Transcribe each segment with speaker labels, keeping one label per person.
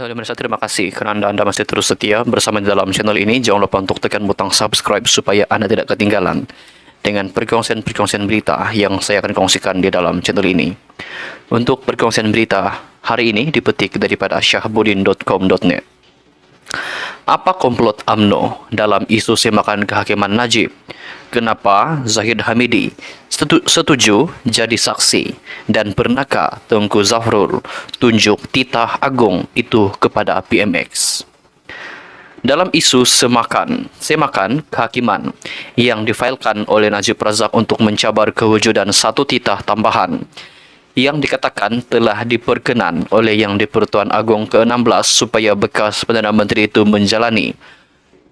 Speaker 1: Halo pemirsa, terima kasih kerana Anda masih terus setia bersama di dalam channel ini. Jangan lupa untuk tekan butang subscribe supaya Anda tidak ketinggalan dengan perkongsian-perkongsian berita yang saya akan kongsikan di dalam channel ini. Untuk perkongsian berita hari ini dipetik daripada syahbudin.com.net. Apa komplot UMNO dalam isu semakan kehakiman Najib? Kenapa Zahid Hamidi setuju jadi saksi? Dan pernahkah Tengku Zafrul tunjuk titah agung itu kepada PMX? Dalam isu semakan kehakiman yang difailkan oleh Najib Razak untuk mencabar kewujudan satu titah tambahan yang dikatakan telah diperkenan oleh Yang di-Pertuan Agong ke-16 supaya bekas Perdana Menteri itu menjalani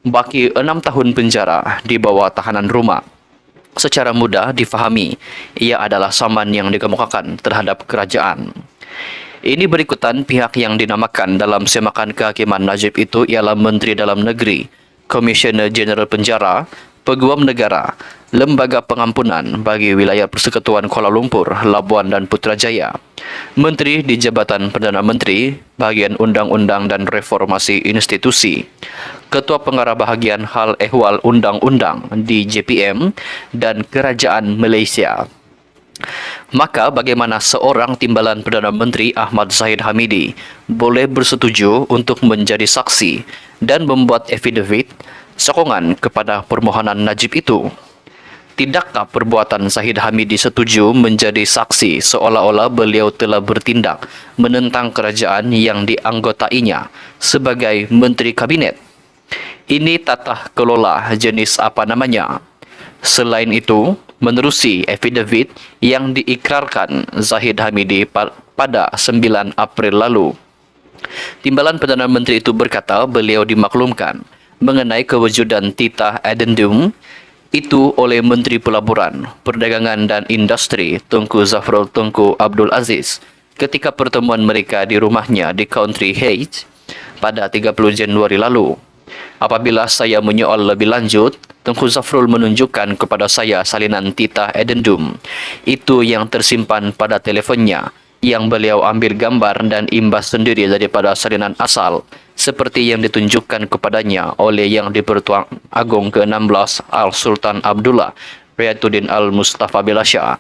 Speaker 1: baki 6 tahun penjara di bawah tahanan rumah. Secara mudah difahami, ia adalah saman yang dikemukakan terhadap kerajaan. Ini berikutan pihak yang dinamakan dalam semakan kehakiman Najib itu ialah Menteri Dalam Negeri, Komisioner Jeneral Penjara, Peguam Negara, Lembaga Pengampunan bagi Wilayah Persekutuan Kuala Lumpur, Labuan dan Putrajaya, Menteri di Jabatan Perdana Menteri, Bahagian Undang-Undang dan Reformasi Institusi, Ketua Pengarah Bahagian Hal Ehwal Undang-Undang di JPM dan Kerajaan Malaysia. Maka bagaimana seorang timbalan Perdana Menteri Ahmad Zahid Hamidi boleh bersetuju untuk menjadi saksi dan membuat affidavit sokongan kepada permohonan Najib itu? Tidakkah perbuatan Zahid Hamidi setuju menjadi saksi seolah-olah beliau telah bertindak menentang kerajaan yang dianggotainya sebagai Menteri Kabinet? Ini tata kelola jenis apa namanya? Selain itu, menerusi affidavit yang diikrarkan Zahid Hamidi pada 9 April lalu, timbalan Perdana Menteri itu berkata beliau dimaklumkan mengenai kewujudan titah addendum itu oleh Menteri Pelaburan, Perdagangan dan Industri Tengku Zafrul Tengku Abdul Aziz ketika pertemuan mereka di rumahnya di Country Heights pada 30 Januari lalu. Apabila saya menyoal lebih lanjut, Tengku Zafrul menunjukkan kepada saya salinan titah addendum itu yang tersimpan pada telefonnya, yang beliau ambil gambar dan imbas sendiri daripada salinan asal seperti yang ditunjukkan kepadanya oleh Yang di-Pertuan Agong ke-16 Al-Sultan Abdullah Riyatuddin Al-Mustafa Bilasya.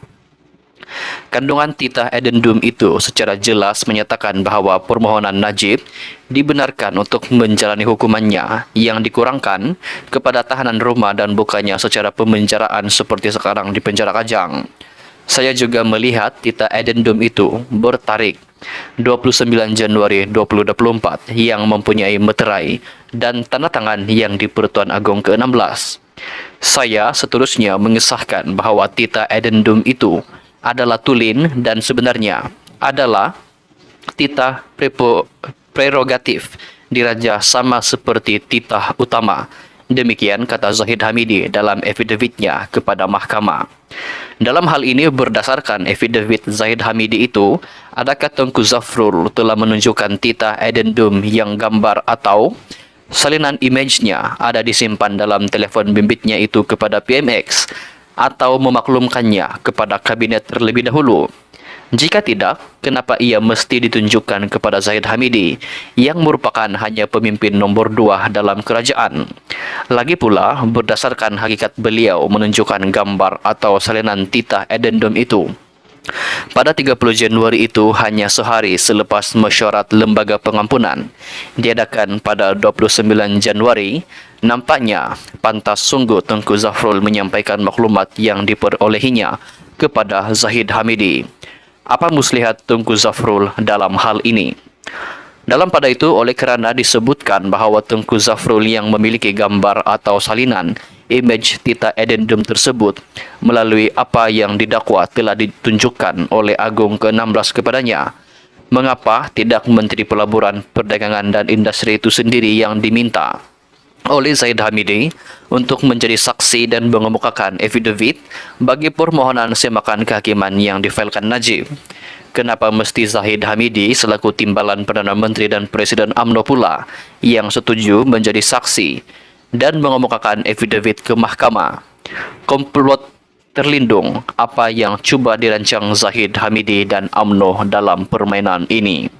Speaker 1: Kandungan titah addendum itu secara jelas menyatakan bahawa permohonan Najib dibenarkan untuk menjalani hukumannya yang dikurangkan kepada tahanan rumah dan bukannya secara pemenjaraan seperti sekarang di penjara Kajang. Saya juga melihat titah addendum itu bertarikh 29 Januari 2024 yang mempunyai meterai dan tanda tangan Yang di-Pertuan Agong ke-16. Saya seterusnya mengesahkan bahawa titah addendum itu adalah tulen dan sebenarnya adalah titah prerogatif diraja sama seperti titah utama. Demikian kata Zahid Hamidi dalam affidavitnya kepada mahkamah. Dalam hal ini berdasarkan affidavit Zahid Hamidi itu, adakah Tengku Zafrul telah menunjukkan titah addendum yang gambar atau salinan image-nya ada disimpan dalam telefon bimbitnya itu kepada PMX atau memaklumkannya kepada kabinet terlebih dahulu? Jika tidak, kenapa ia mesti ditunjukkan kepada Zahid Hamidi yang merupakan hanya pemimpin nombor 2 dalam kerajaan? Lagi pula, berdasarkan hakikat beliau menunjukkan gambar atau salinan titah addendum itu pada 30 Januari itu hanya sehari selepas mesyuarat Lembaga Pengampunan diadakan pada 29 Januari, nampaknya pantas sungguh Tengku Zafrul menyampaikan maklumat yang diperolehinya kepada Zahid Hamidi. Apa muslihat Tengku Zafrul dalam hal ini? Dalam pada itu, oleh kerana disebutkan bahawa Tengku Zafrul yang memiliki gambar atau salinan image titah addendum tersebut melalui apa yang didakwa telah ditunjukkan oleh Agong ke-16 kepadanya, mengapa tidak Menteri Pelaburan, Perdagangan dan Industri itu sendiri yang diminta oleh Zahid Hamidi untuk menjadi saksi dan mengemukakan affidavit bagi permohonan semakan kehakiman yang difailkan Najib? Kenapa mesti Zahid Hamidi selaku timbalan Perdana Menteri dan Presiden UMNO pula yang setuju menjadi saksi dan mengemukakan affidavit ke mahkamah? Komplot terlindung apa yang cuba dirancang Zahid Hamidi dan UMNO dalam permainan ini?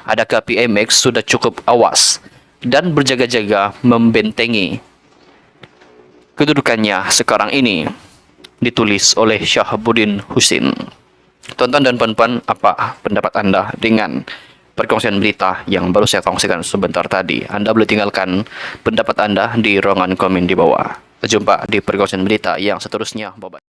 Speaker 1: Adakah PMX sudah cukup awas dan berjaga-jaga membentengi kedudukannya sekarang ini? Ditulis oleh Syahabuddin Husin. Tonton dan puan-puan, apa pendapat Anda dengan perkongsian berita yang baru saya kongsikan sebentar tadi? Anda boleh tinggalkan pendapat Anda di ruangan komen di bawah. Jumpa di perkongsian berita yang seterusnya. Bye-bye.